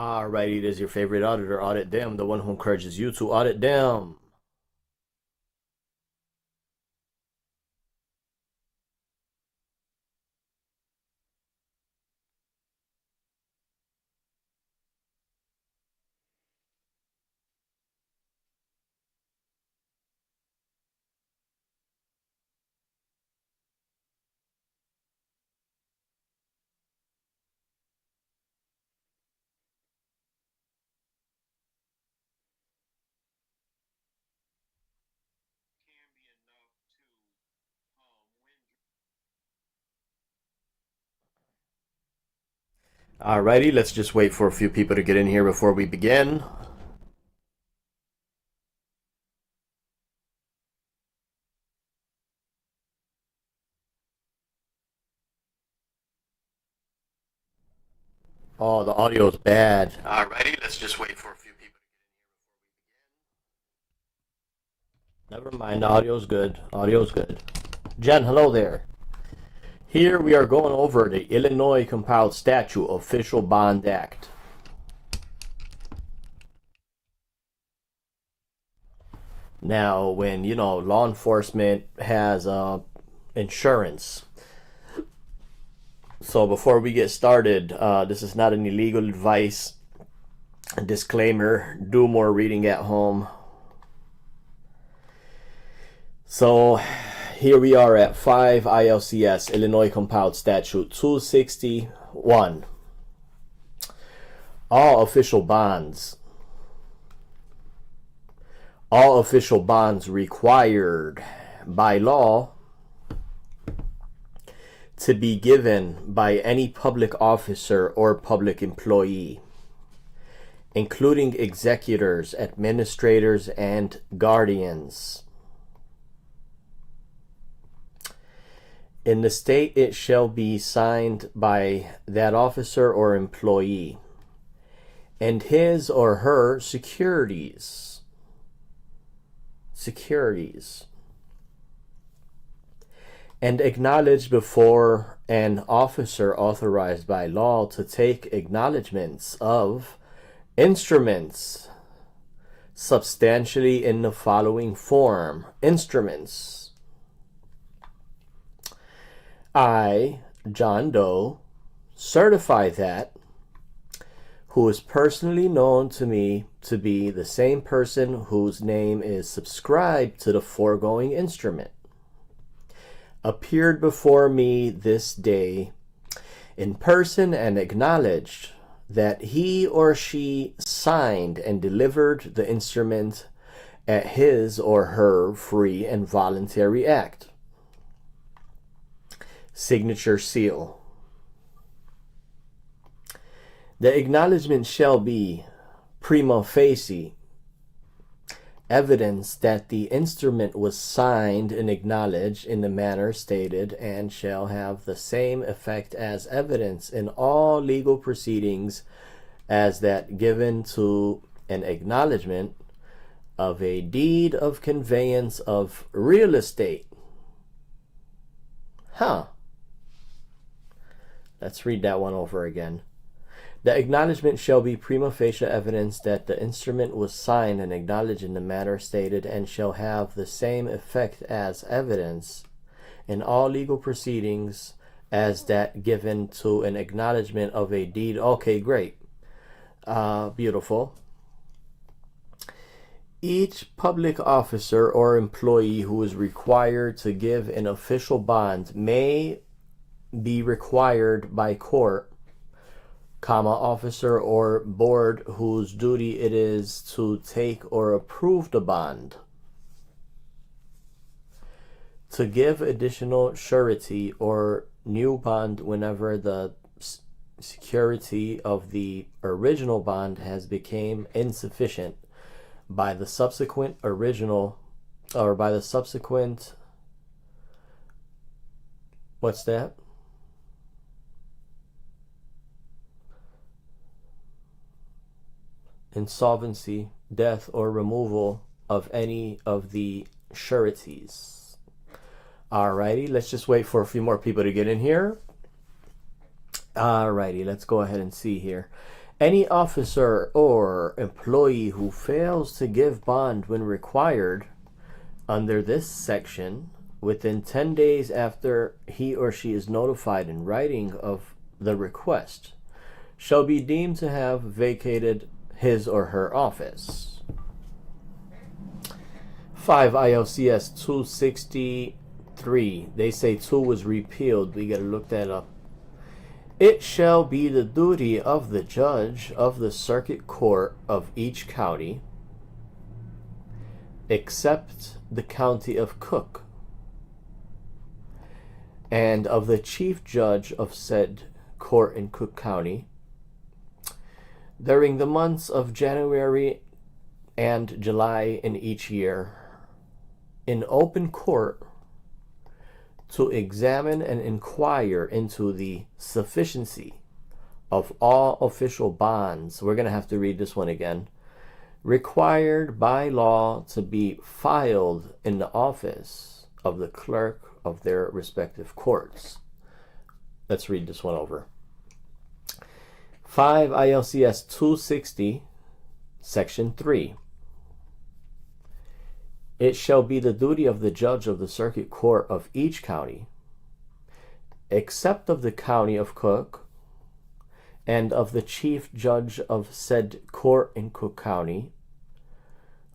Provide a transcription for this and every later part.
Alrighty, it is your favorite auditor, Audit Them, the one who encourages you to audit them. Alrighty, let's just wait for a few people to get in here before we begin. Oh, the audio's bad. Alrighty, let's just wait for a few people to get in here before we begin. Never mind, the audio's good. Audio's good. Jen, hello there. Here we are going over the Illinois Compiled Statute Official Bond Act. Now, when, law enforcement has insurance. So before we get started, this is not any legal advice. Disclaimer, do more reading at home. So here we are at 5 ILCS, Illinois Compiled Statute 261. All official bonds required by law to be given by any public officer or public employee, including executors, administrators, and guardians. In the state, it shall be signed by that officer or employee and his or her securities, and acknowledged before an officer authorized by law to take acknowledgments of instruments substantially in the following form. Instruments. I, John Doe, certify that who is personally known to me to be the same person whose name is subscribed to the foregoing instrument, appeared before me this day in person and acknowledged that he or she signed and delivered the instrument at his or her free and voluntary act. Signature seal. The acknowledgement shall be prima facie evidence that the instrument was signed and acknowledged in the manner stated, and shall have the same effect as evidence in all legal proceedings as that given to an acknowledgement of a deed of conveyance of real estate. Let's read that one over again. The acknowledgement shall be prima facie evidence that the instrument was signed and acknowledged in the manner stated, and shall have the same effect as evidence in all legal proceedings as that given to an acknowledgement of a deed. Okay, great. Beautiful. Each public officer or employee who is required to give an official bond may be required by court, officer or board whose duty it is to take or approve the bond, to give additional surety or new bond whenever the security of the original bond has become insufficient by the subsequent original, or by the subsequent, what's that? Insolvency, death, or removal of any of the sureties. Alrighty, let's just wait for a few more people to get in here. Alrighty, let's go ahead and see here. Any officer or employee who fails to give bond when required under this section within 10 days after he or she is notified in writing of the request shall be deemed to have vacated his or her office. 5 ILCS 263. They say 2 was repealed. We got to look that up. It shall be the duty of the judge of the circuit court of each county, except the county of Cook, and of the chief judge of said court in Cook County, during the months of January and July in each year, in open court, to examine and inquire into the sufficiency of all official bonds. We're going to have to read this one again. Required by law to be filed in the office of the clerk of their respective courts. Let's read this one over. 5 ILCS 260, Section 3. It shall be the duty of the judge of the circuit court of each county, except of the county of Cook, and of the chief judge of said court in Cook County,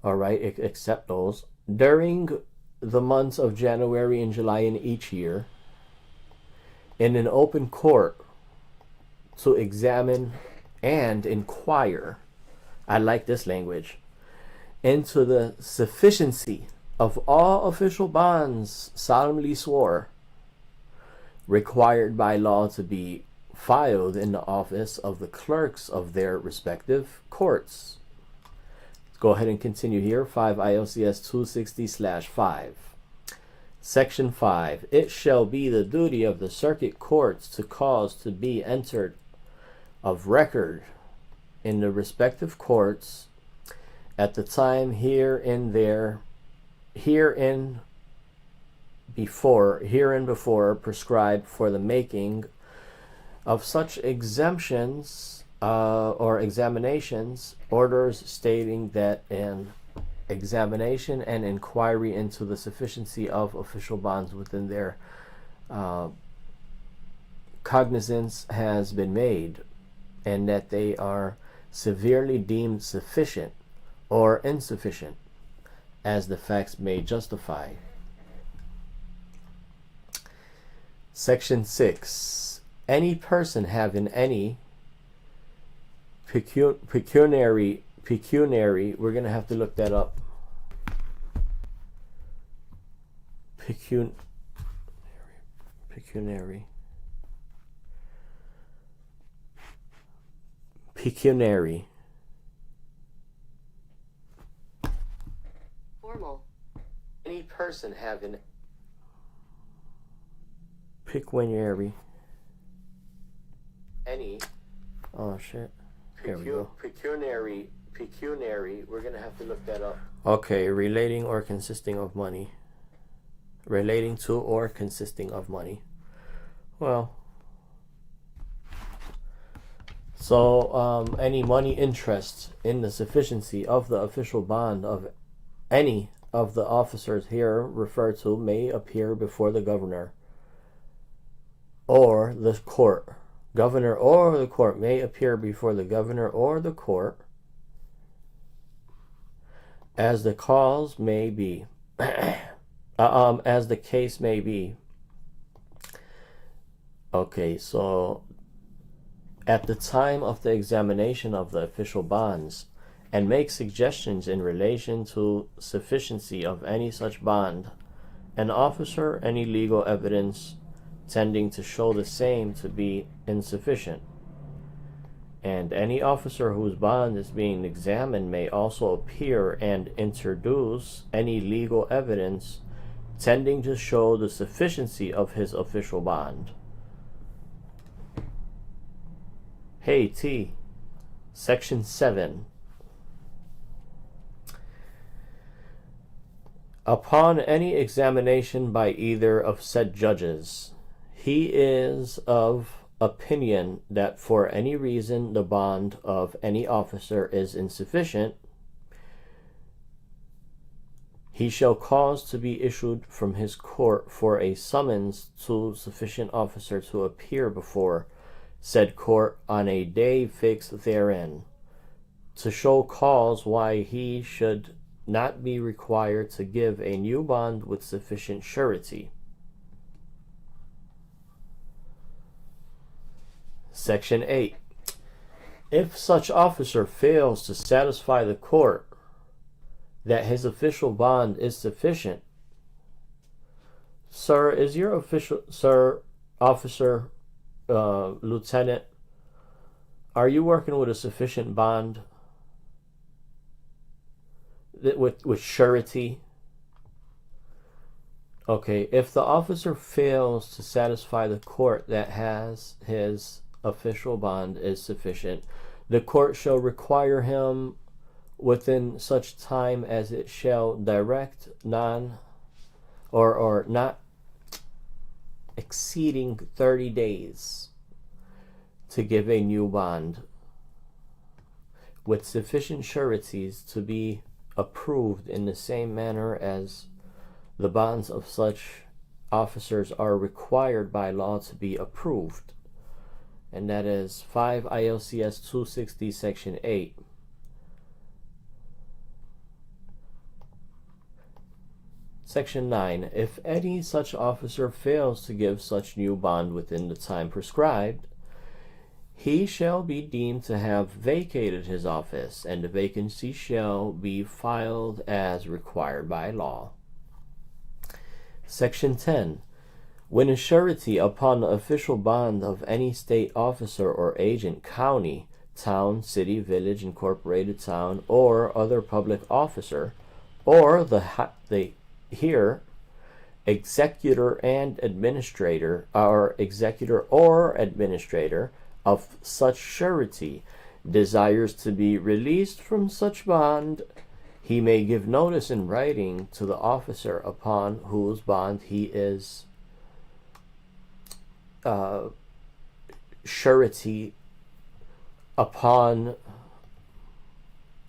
all right, except those, during the months of January and July in each year, in an open court, to examine and inquire, I like this language, into the sufficiency of all official bonds solemnly swore, required by law to be filed in the office of the clerks of their respective courts. Let's go ahead and continue here. 5 ILCS 260/5. Section 5. It shall be the duty of the circuit courts to cause to be entered of record in the respective courts at the time herein before prescribed for the making of such exemptions or examinations, orders stating that an examination and inquiry into the sufficiency of official bonds within their cognizance has been made, and that they are severely deemed sufficient or insufficient as the facts may justify. Section 6. Any person having any pecuniary, we're going to have to look that up. Pecuniary. Formal. Any person having pecuniary. Any. Oh shit. Here we go. Pecuniary. We're gonna have to look that up. Okay, relating or consisting of money. Relating to or consisting of money. Well. So, any money interest in the sufficiency of the official bond of any of the officers here referred to may appear before the governor or the court. Governor or the court may appear before the governor or the court as the cause may be, as the case may be. Okay, so at the time of the examination of the official bonds, and make suggestions in relation to sufficiency of any such bond, an officer any legal evidence tending to show the same to be insufficient. And any officer whose bond is being examined may also appear and introduce any legal evidence tending to show the sufficiency of his official bond. Hey T, Section 7. Upon any examination by either of said judges, he is of opinion that for any reason the bond of any officer is insufficient, he shall cause to be issued from his court for a summons to sufficient officer to appear before said court on a day fixed therein, to show cause why he should not be required to give a new bond with sufficient surety. Section 8. If such officer fails to satisfy the court that his official bond is sufficient, sir, is your official, sir, officer, lieutenant, are you working with a sufficient bond with surety? Okay, if the officer fails to satisfy the court that has his official bond is sufficient, the court shall require him within such time as it shall direct or not exceeding 30 days to give a new bond with sufficient sureties to be approved in the same manner as the bonds of such officers are required by law to be approved. And that is 5 ILCS 260 section 8. Section 9. If any such officer fails to give such new bond within the time prescribed, he shall be deemed to have vacated his office, and the vacancy shall be filed as required by law. Section 10. When a surety upon the official bond of any state officer or agent, county, town, city, village, incorporated town, or other public officer, or the executor and administrator, or executor or administrator of such surety desires to be released from such bond, he may give notice in writing to the officer upon whose bond he is surety upon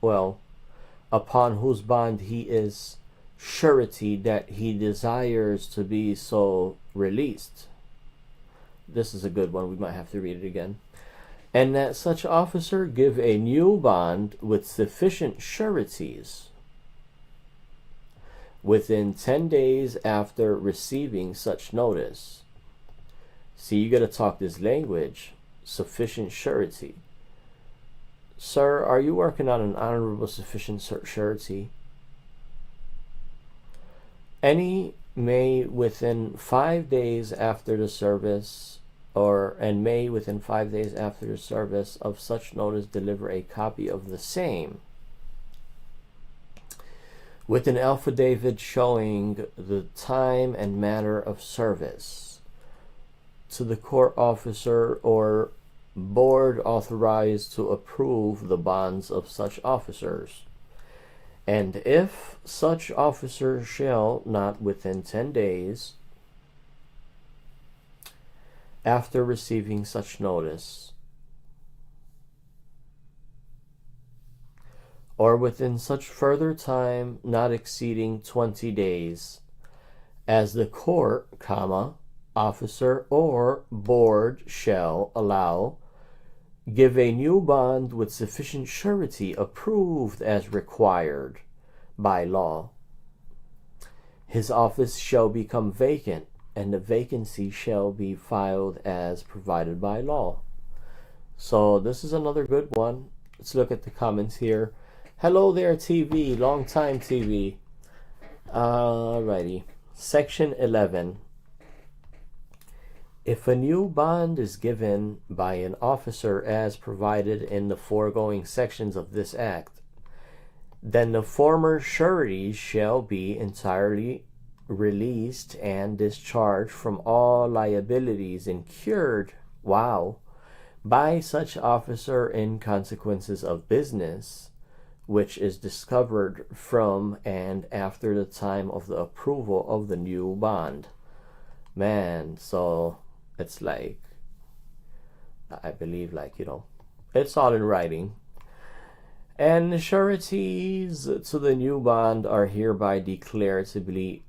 whose bond he is surety that he desires to be so released. This is a good one. We might have to read it again. And that such officer give a new bond with sufficient sureties within 10 days after receiving such notice. See, you got to talk this language. Sufficient surety. Sir, are you working on an honorable sufficient surety? Any may within 5 days after the service, may within 5 days after the service of such notice deliver a copy of the same, with an affidavit showing the time and manner of service, to the court officer or board authorized to approve the bonds of such officers. And if such officer shall not within 10 days after receiving such notice, or within such further time not exceeding 20 days, as the court, officer or board shall allow, give a new bond with sufficient surety approved as required by law, his office shall become vacant, and the vacancy shall be filed as provided by law. So this is another good one. Let's look at the comments here. Hello there, TV, long time TV. Alrighty. Section 11. If a new bond is given by an officer as provided in the foregoing sections of this act, then the former sureties shall be entirely released and discharged from all liabilities incurred, by such officer in consequences of business, which is discovered from and after the time of the approval of the new bond. Man, so it's like I believe, like, it's all in writing. And the sureties to the new bond are hereby declared to be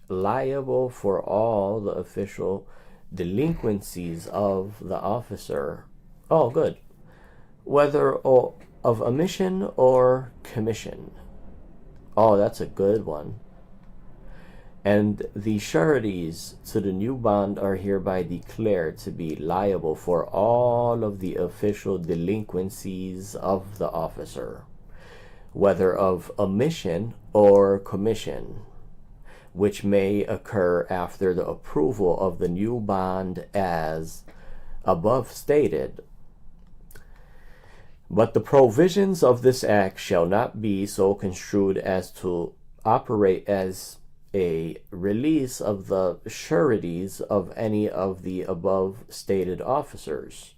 liable for all the official delinquencies of the officer. Oh, good. Whether of omission or commission. Oh, that's a good one. And the sureties to the new bond are hereby declared to be liable for all of the official delinquencies of the officer, whether of omission or commission, which may occur after the approval of the new bond as above stated. But the provisions of this act shall not be so construed as to operate as a release of the sureties of any of the above stated officers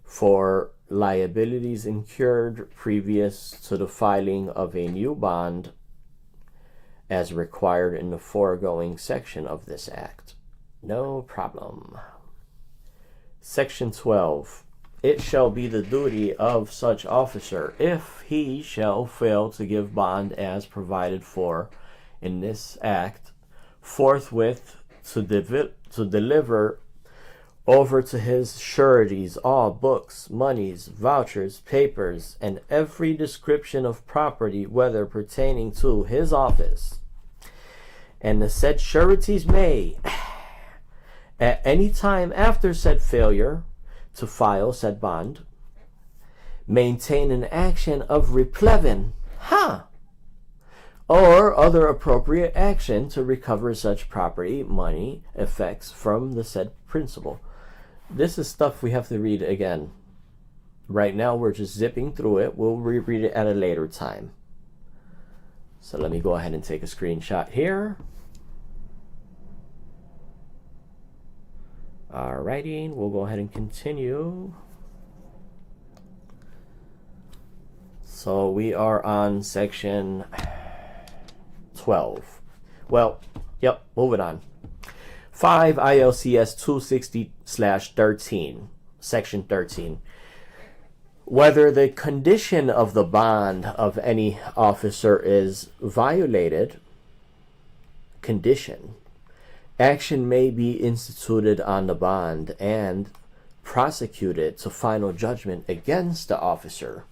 for liabilities incurred previous to the filing of a new bond as required in the foregoing section of this act. No problem. Section 12. It shall be the duty of such officer, if he shall fail to give bond as provided for in this act, forthwith to deliver over to his sureties all books, monies, vouchers, papers, and every description of property, whether pertaining to his office. And the said sureties may, at any time after said failure to file said bond, maintain an action of replevin, or other appropriate action to recover such property, money, effects from the said principal. This is stuff we have to read again. Right now we're just zipping through it. We'll reread it at a later time. So let me go ahead and take a screenshot here. Alrighty, we'll go ahead and continue. So we are on section 12. Well, yep, moving on. 5 ILCS 260/13, section 13. Whether the condition of the bond of any officer is violated, condition, action may be instituted on the bond and prosecuted to final judgment against the officer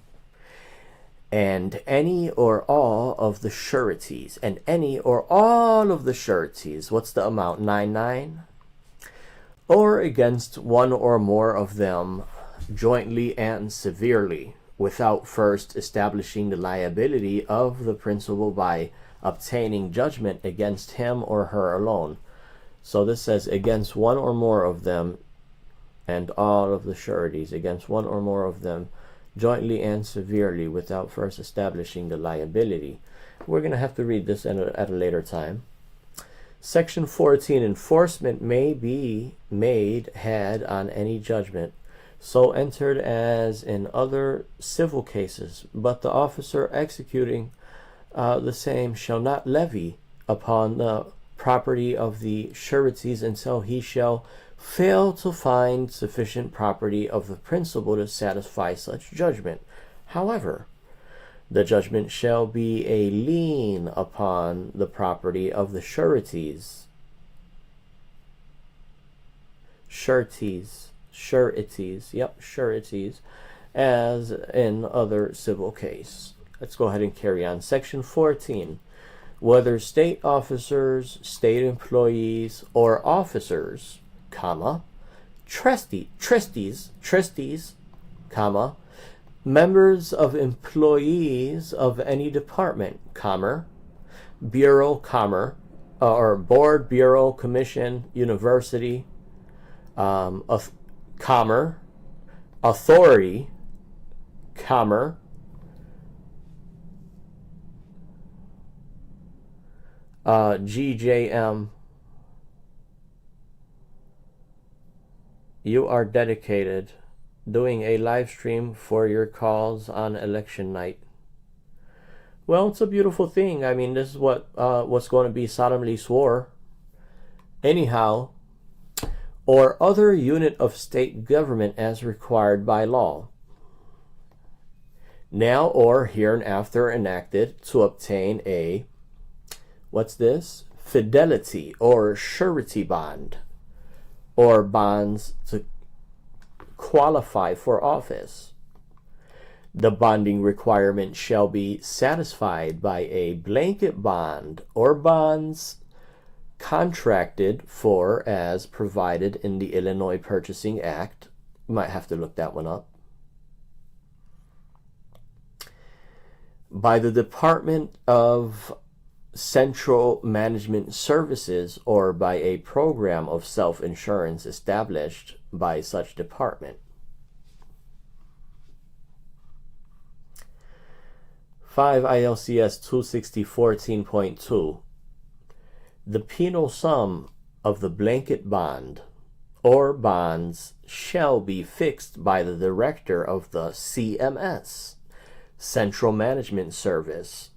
and any or all of the sureties. And any or all of the sureties, what's the amount? 99? Or against one or more of them jointly and severely, without first establishing the liability of the principal by obtaining judgment against him or her alone. So this says against one or more of them and all of the sureties, against one or more of them jointly and severely, without first establishing the liability. We're going to have to read this at a later time. Section 14. Enforcement may be made had on any judgment so entered as in other civil cases, but the officer executing the same shall not levy upon the property of the sureties until he shall fail to find sufficient property of the principal to satisfy such judgment. However, the judgment shall be a lien upon the property of the sureties. Sureties, as in other civil case. Let's go ahead and carry on. Section 14. Whether state officers, state employees, or officers, trustees, members of employees of any department, bureau, or board, bureau, commission, university, authority, GJM, you are dedicated doing a live stream for your calls on election night. Well, it's a beautiful thing. I mean, this is what's going to be solemnly swore. Anyhow, or other unit of state government as required by law, now or hereinafter enacted to obtain a, what's this? Fidelity or surety bond, or bonds to qualify for office. The bonding requirement shall be satisfied by a blanket bond or bonds contracted for as provided in the Illinois Purchasing Act. You might have to look that one up. By the Department of Central Management Services, or by a program of self-insurance established by such department. 5 ILCS 260.14.2. The penal sum of the blanket bond or bonds shall be fixed by the director of the CMS, Central Management Service,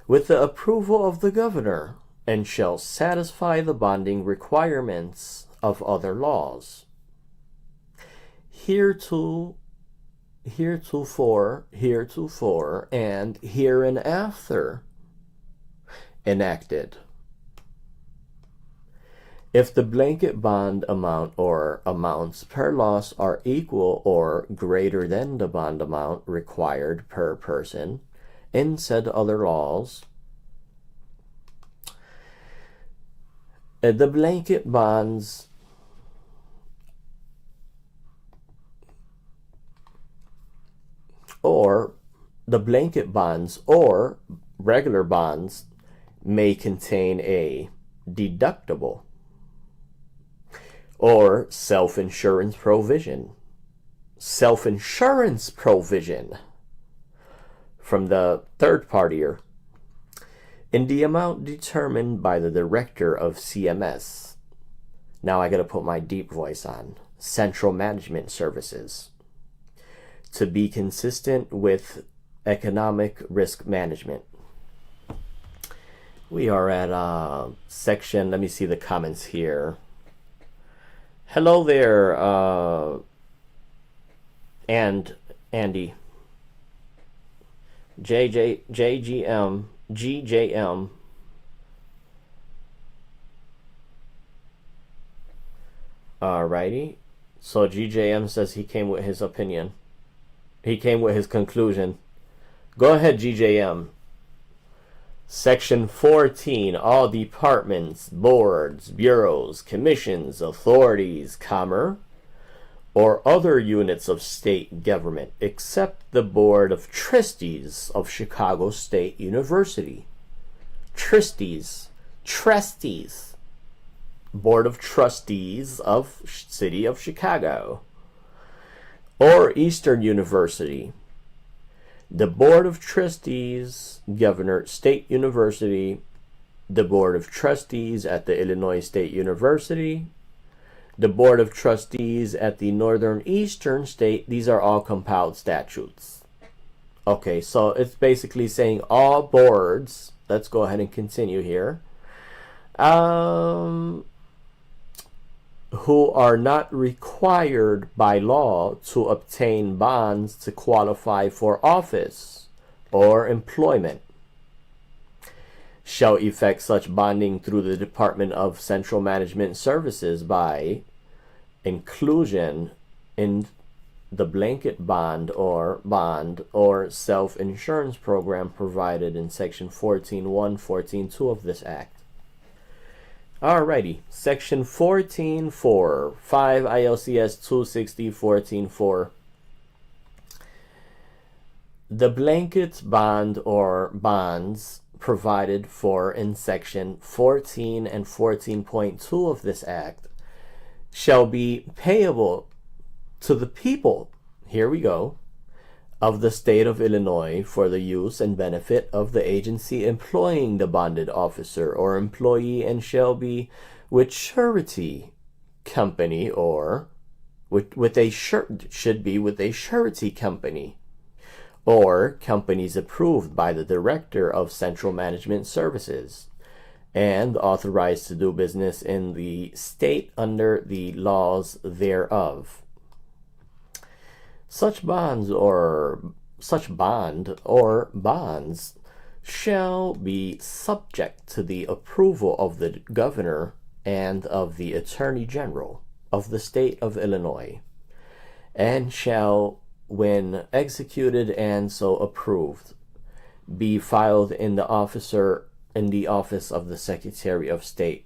with the approval of the governor, and shall satisfy the bonding requirements of other laws. Heretofore, and hereinafter enacted. If the blanket bond amount or amounts per loss are equal or greater than the bond amount required per person in said other laws, the blanket bonds or regular bonds may contain a deductible or self-insurance provision from the third partier in the amount determined by the director of CMS. Now I gotta put my deep voice on. Central Management Services, to be consistent with economic risk management. We are at section, let me see the comments here. Hello there, and Andy. GJM. Alrighty. So GJM says he came with his opinion. He came with his conclusion. Go ahead, GJM. Section 14, all departments, boards, bureaus, commissions, authorities, or other units of state government, except the Board of Trustees of Chicago State University. Trustees. Board of Trustees of City of Chicago. Or Eastern University. The Board of Trustees, Governor State University, the Board of Trustees at the Illinois State University, the Board of Trustees at the Northern Eastern State. These are all compiled statutes. Okay, so it's basically saying all boards, let's go ahead and continue here, who are not required by law to obtain bonds to qualify for office or employment, shall effect such bonding through the Department of Central Management Services by inclusion in the blanket bond or self-insurance program provided in Section 14.1, 14.2 of this Act. Alrighty, Section 14.4, 5 ILCS 260.14.4. The blanket bond or bonds provided for in Section 14 and 14.2 of this Act shall be payable to the people, here we go, of the state of Illinois for the use and benefit of the agency employing the bonded officer or employee, and shall be with surety company or should be with a surety company or companies approved by the director of Central Management Services, and authorized to do business in the state under the laws thereof. Such bond or bonds shall be subject to the approval of the governor and of the attorney general of the state of Illinois, and shall, when executed and so approved, be filed in the office of the Secretary of State.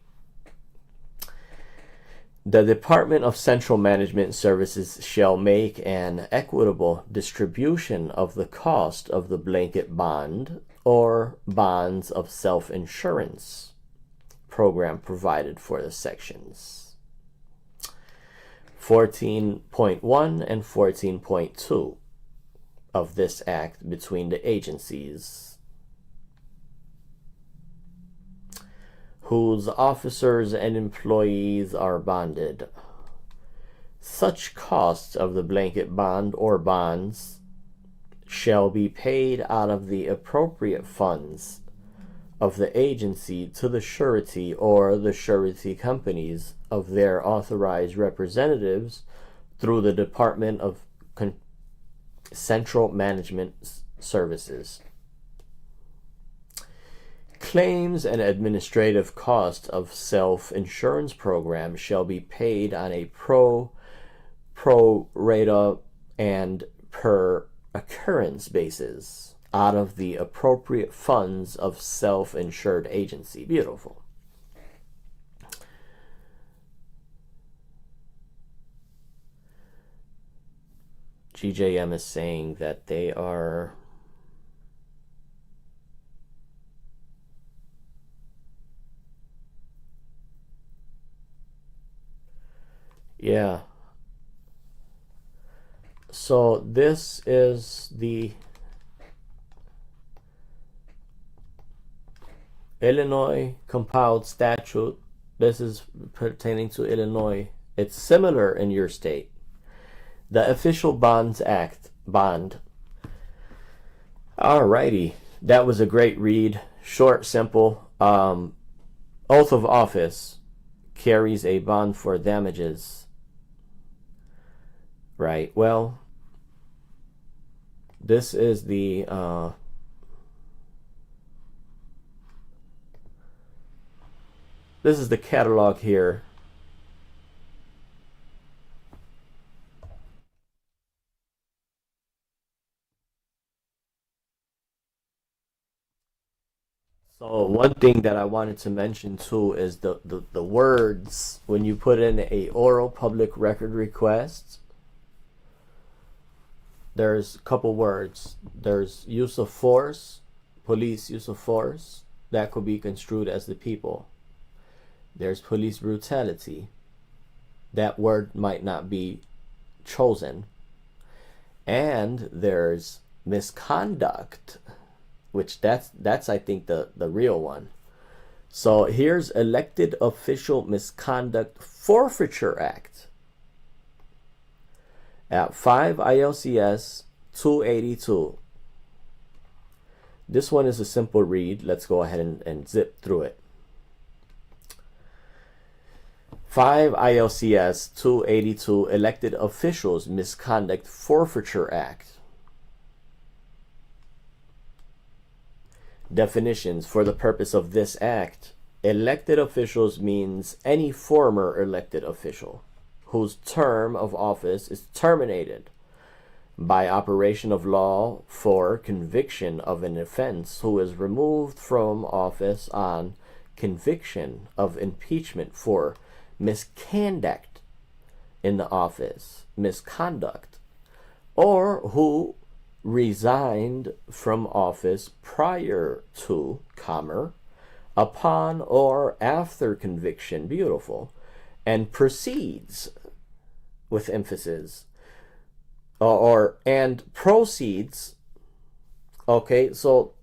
The Department of Central Management Services shall make an equitable distribution of the cost of the blanket bond or bonds of self-insurance program provided for the sections 14.1 and 14.2 of this act between the agencies whose officers and employees are bonded. Such costs of the blanket bond or bonds shall be paid out of the appropriate funds of the agency to the surety or the surety companies of their authorized representatives through the Department of Central Management Services. Claims and administrative costs of self-insurance program shall be paid on a pro rata and per occurrence basis out of the appropriate funds of self-insured agency. Beautiful. GJM is saying that they are yeah. So this is the Illinois compiled statute. This is pertaining to Illinois. It's similar in your state. The Official Bonds Act, bond. Alrighty. That was a great read. Short, simple. Oath of office carries a bond for damages. Right. Well, this is the catalog here. So one thing that I wanted to mention too is the words when you put in a oral public record request. There's a couple words. There's use of force, police use of force. That could be construed as the people. There's police brutality. That word might not be chosen. And there's misconduct, which that's I think the real one. So here's Elected Official Misconduct Forfeiture Act. At 5 ILCS 282. This one is a simple read. Let's go ahead and zip through it. 5 ILCS 282 Elected Officials Misconduct Forfeiture Act. Definitions. For the purpose of this act, elected officials means any former elected official whose term of office is terminated by operation of law for conviction of an offense, who is removed from office on conviction of impeachment for misconduct in the office, misconduct, or who resigned from office prior to, upon or after conviction, beautiful, and proceeds, with emphasis, and proceeds. Okay, so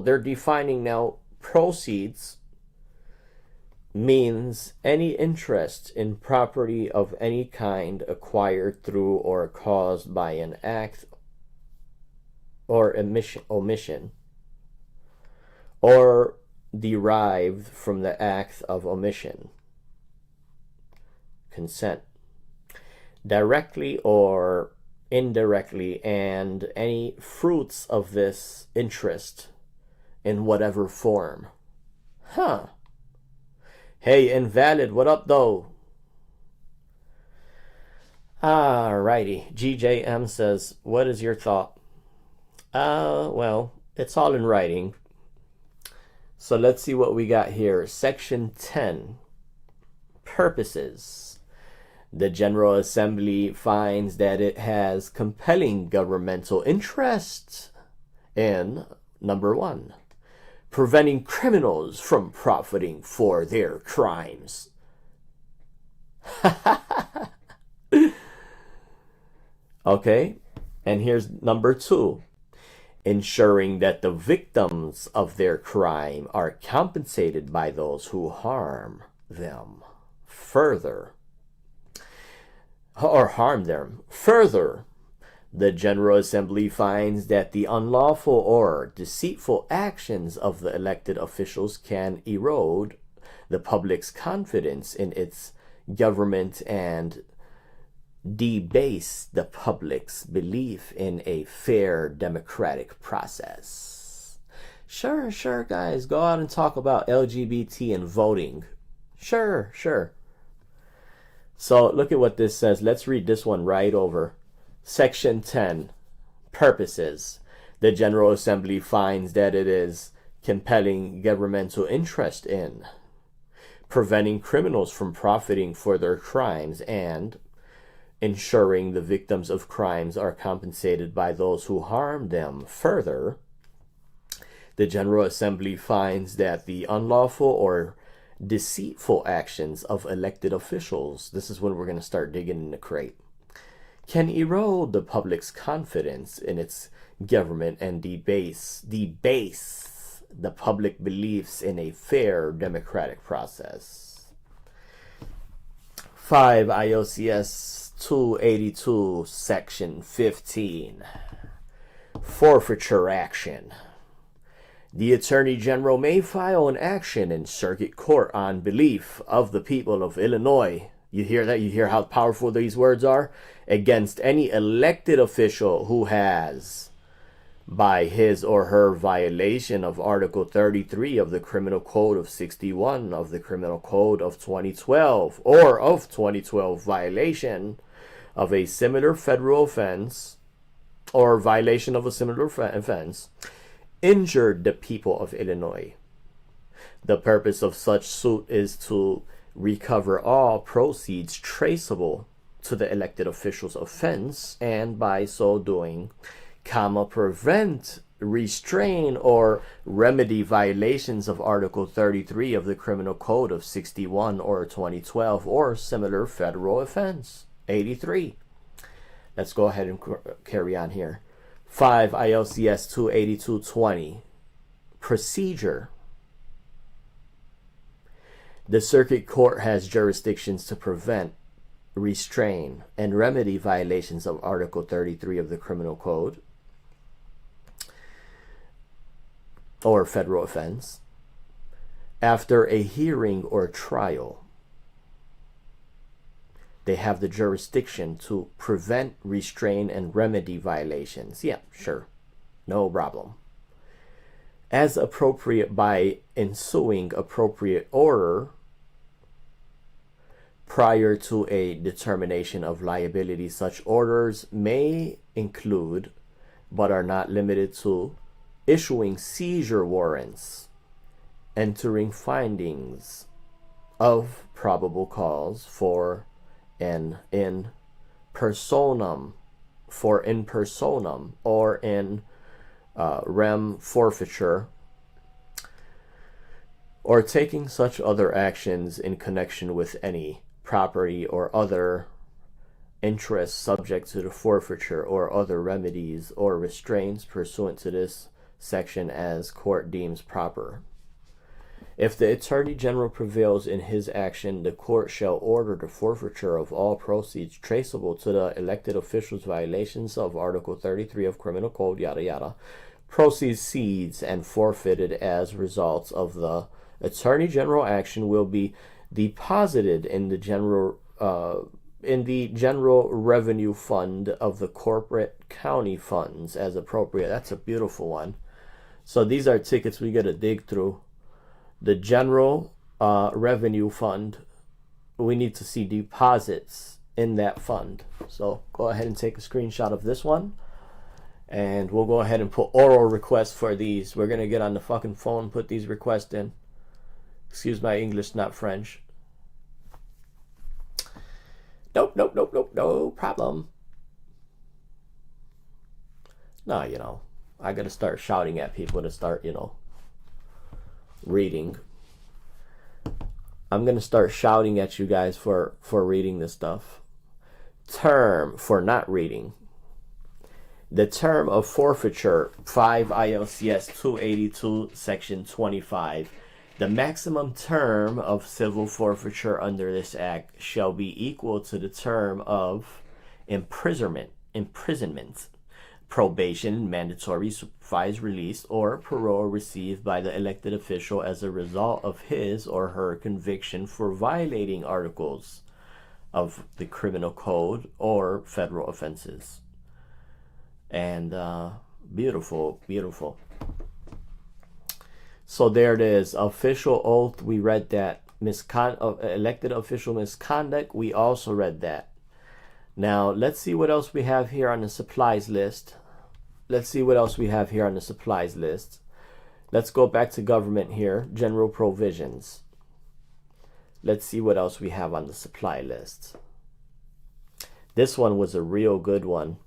they're defining now proceeds means any interest in property of any kind acquired through or caused by an act or omission, or derived from the act of omission, consent, directly or indirectly, and any fruits of this interest in whatever form. Huh. Hey, Invalid, what up, though? Alrighty. GJM says, what is your thought? Well, it's all in writing. So let's see what we got here. Section 10. Purposes. The General Assembly finds that it has compelling governmental interest in, number 1, preventing criminals from profiting for their crimes. Okay, and here's number 2. Ensuring that the victims of their crime are compensated by those who harm them further. Or harm them. Further, the General Assembly finds that the unlawful or deceitful actions of the elected officials can erode the public's confidence in its government and debase the public's belief in a fair democratic process. Sure, guys, go out and talk about LGBT and voting. Sure. So look at what this says. Let's read this one right over. Section 10. Purposes. The General Assembly finds that it is compelling governmental interest in preventing criminals from profiting for their crimes and ensuring the victims of crimes are compensated by those who harm them. Further, the General Assembly finds that the unlawful or deceitful actions of elected officials, this is when we're going to start digging in the crate, can erode the public's confidence in its government and debase the public beliefs in a fair democratic process. 5 IOCS 282, Section 15. Forfeiture action. The Attorney General may file an action in circuit court on belief of the people of Illinois. You hear that? You hear how powerful these words are? Against any elected official who has, by his or her violation of Article 33 of the Criminal Code of 61 of the Criminal Code of 2012, or of 2012 violation of a similar federal offense, or violation of a similar offense, injured the people of Illinois. The purpose of such suit is to recover all proceeds traceable to the elected official's offense, and by so doing, prevent, restrain, or remedy violations of Article 33 of the Criminal Code of 61 or 2012 or similar federal offense. 83. Let's go ahead and carry on here. 5 ILCS 28220. Procedure. The Circuit Court has jurisdictions to prevent, restrain, and remedy violations of Article 33 of the Criminal Code or federal offense after a hearing or trial. They have the jurisdiction to prevent, restrain, and remedy violations. Yeah, sure. No problem. As appropriate by ensuing appropriate order prior to a determination of liability. Such orders may include, but are not limited to, issuing seizure warrants, entering findings of probable cause for an in personam, or in rem forfeiture, or taking such other actions in connection with any property or other interests subject to the forfeiture or other remedies or restraints pursuant to this section as court deems proper. If the Attorney General prevails in his action, the court shall order the forfeiture of all proceeds traceable to the elected official's violations of Article 33 of Criminal Code, yada yada, proceeds seized and forfeited as results of the Attorney General action will be deposited in the general revenue fund of the corporate county funds as appropriate. That's a beautiful one. So these are tickets we got to dig through. The general revenue fund, we need to see deposits in that fund. So go ahead and take a screenshot of this one, and we'll go ahead and put oral requests for these. We're gonna get on the fucking phone, put these requests in. Excuse my English, not French. Nope, no problem. No, you know, I gotta start shouting at people to start, you know, reading. I'm gonna start shouting at you guys for reading this stuff. Term for not reading. The term of forfeiture, 5 ILCS 282, section 25. The maximum term of civil forfeiture under this act shall be equal to the term of imprisonment, probation, mandatory supervised release, or parole received by the elected official as a result of his or her conviction for violating articles of the criminal code or federal offenses. And beautiful. So there it is. Official oath, we read that. Elected official misconduct, we also read that. Now, let's see what else we have here on the supplies list. Let's go back to government here. General provisions. Let's see what else we have on the supply list. This one was a real good one.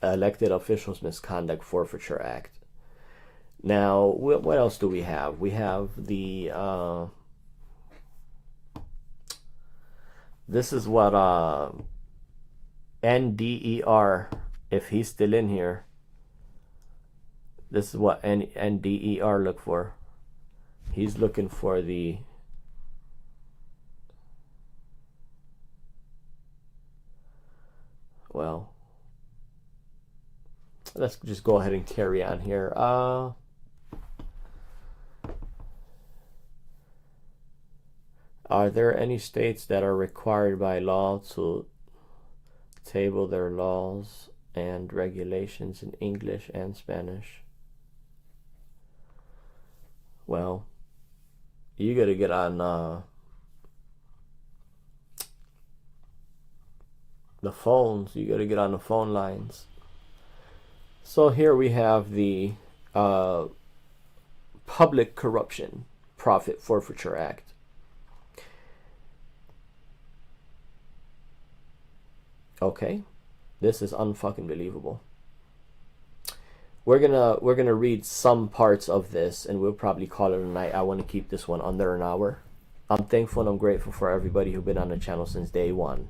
Elected Officials Misconduct Forfeiture Act. Now, what else do we have? We have the this is what NDER, if he's still in here, this is what NDER look for. He's looking for the well, let's just go ahead and carry on here. Are there any states that are required by law to table their laws and regulations in English and Spanish? Well, you gotta get on the phones. You gotta get on the phone lines. So here we have the Public Corruption Profit Forfeiture Act. Okay, this is unfucking believable. We're gonna read some parts of this, and we'll probably call it a night. I want to keep this one under an hour. I'm thankful and I'm grateful for everybody who's been on the channel since day one.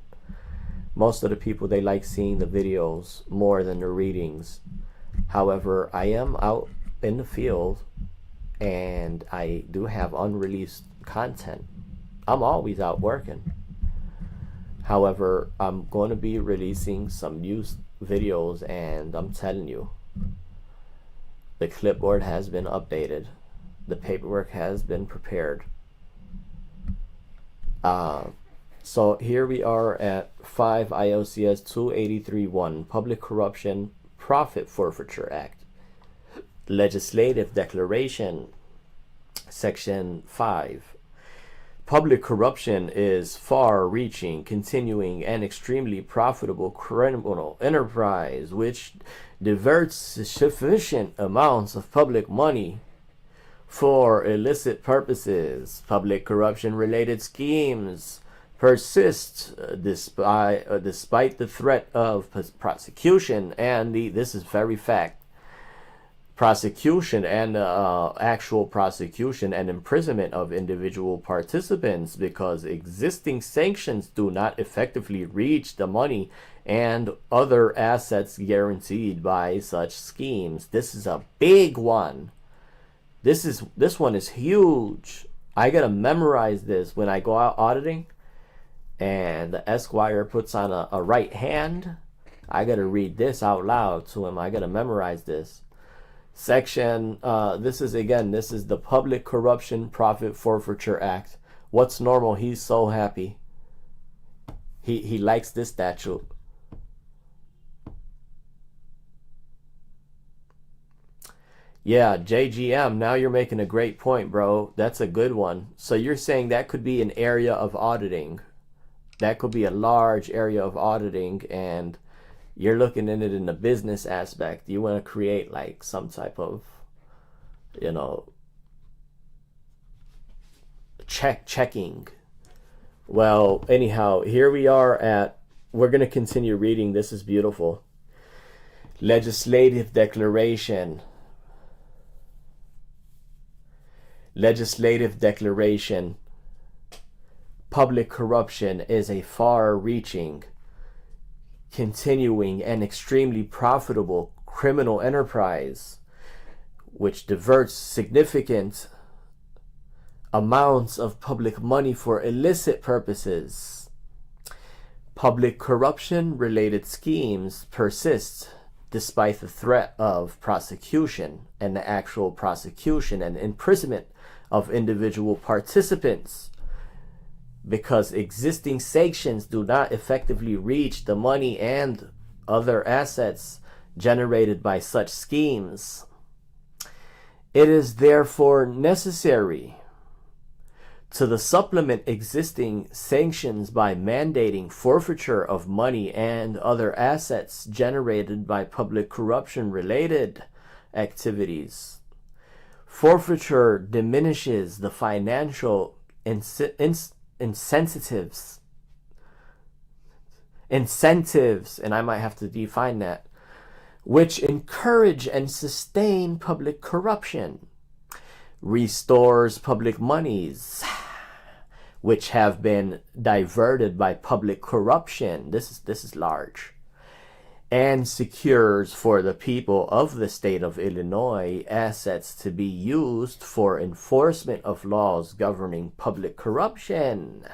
Most of the people, they like seeing the videos more than the readings. However, I am out in the field and I do have unreleased content. I'm always out working. However, I'm going to be releasing some new videos, and I'm telling you, the clipboard has been updated. The paperwork has been prepared. So here we are at 5 ILCS 283-1, Public Corruption Profit Forfeiture Act. Legislative Declaration, Section 5. Public corruption is far-reaching, continuing, and extremely profitable criminal enterprise which diverts sufficient amounts of public money for illicit purposes. Public corruption-related schemes persist despite the threat of prosecution and this is very fact. Prosecution and actual prosecution and imprisonment of individual participants because existing sanctions do not effectively reach the money and other assets guaranteed by such schemes. This is a big one. This one is huge. I gotta memorize this when I go out auditing and the Esquire puts on a right hand. I gotta read this out loud to him. I gotta memorize this. Section, this is again, this is the Public Corruption Profit Forfeiture Act. What's normal? He's so happy. He likes this statute. Yeah, JGM, now you're making a great point, bro. That's a good one. So you're saying that could be an area of auditing. That could be a large area of auditing, and you're looking at it in the business aspect. You want to create like some type of, you know, checking. Well, anyhow, here we are at, we're going to continue reading. This is beautiful. Legislative declaration. Legislative declaration. Public corruption is a far-reaching, continuing, and extremely profitable criminal enterprise which diverts significant amounts of public money for illicit purposes. Public corruption-related schemes persist despite the threat of prosecution and the actual prosecution and imprisonment of individual participants, because existing sanctions do not effectively reach the money and other assets generated by such schemes. It is therefore necessary to supplement existing sanctions by mandating forfeiture of money and other assets generated by public corruption-related activities. Forfeiture diminishes the financial incentives, and I might have to define that, which encourage and sustain public corruption, restores public monies which have been diverted by public corruption. This is large. And secures for the people of the state of Illinois assets to be used for enforcement of laws governing public corruption.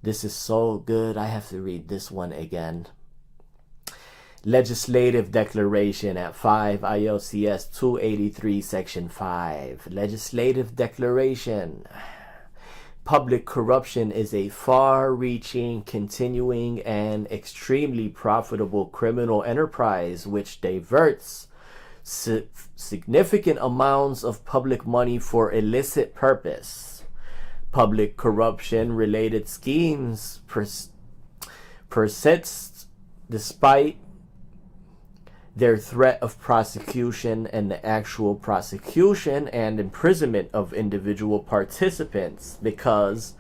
This is so good, I have to read this one again. Legislative Declaration at 5 ILCS 283 Section 5. Legislative Declaration. Public corruption is a far-reaching, continuing, and extremely profitable criminal enterprise which diverts significant amounts of public money for illicit purpose. Public corruption-related schemes persist despite their threat of prosecution and the actual prosecution and imprisonment of individual participants, because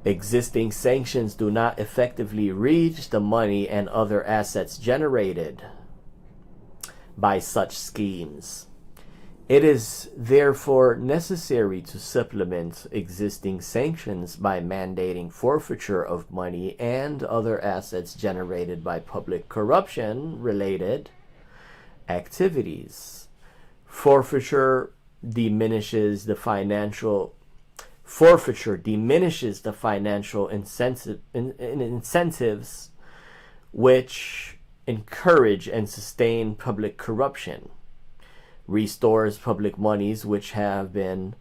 existing sanctions do not effectively reach the money and other assets generated by such schemes. It is therefore necessary to supplement existing sanctions by mandating forfeiture of money and other assets generated by public corruption-related activities. Forfeiture diminishes the financial incentives which encourage and sustain public corruption, restores public monies which have been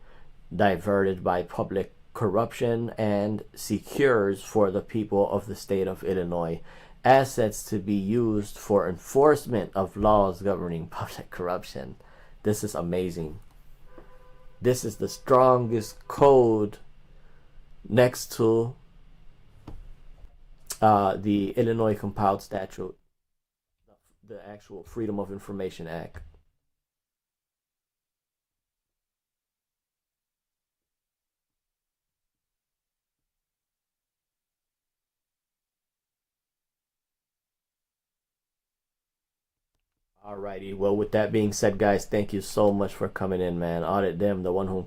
diverted by public corruption, and secures for the people of the state of Illinois assets to be used for enforcement of laws governing public corruption. This is amazing. This is the strongest code next to the Illinois Compiled Statute, the actual Freedom of Information Act. Alrighty, well, with that being said, guys, thank you so much for coming in, man. Audit them, the one who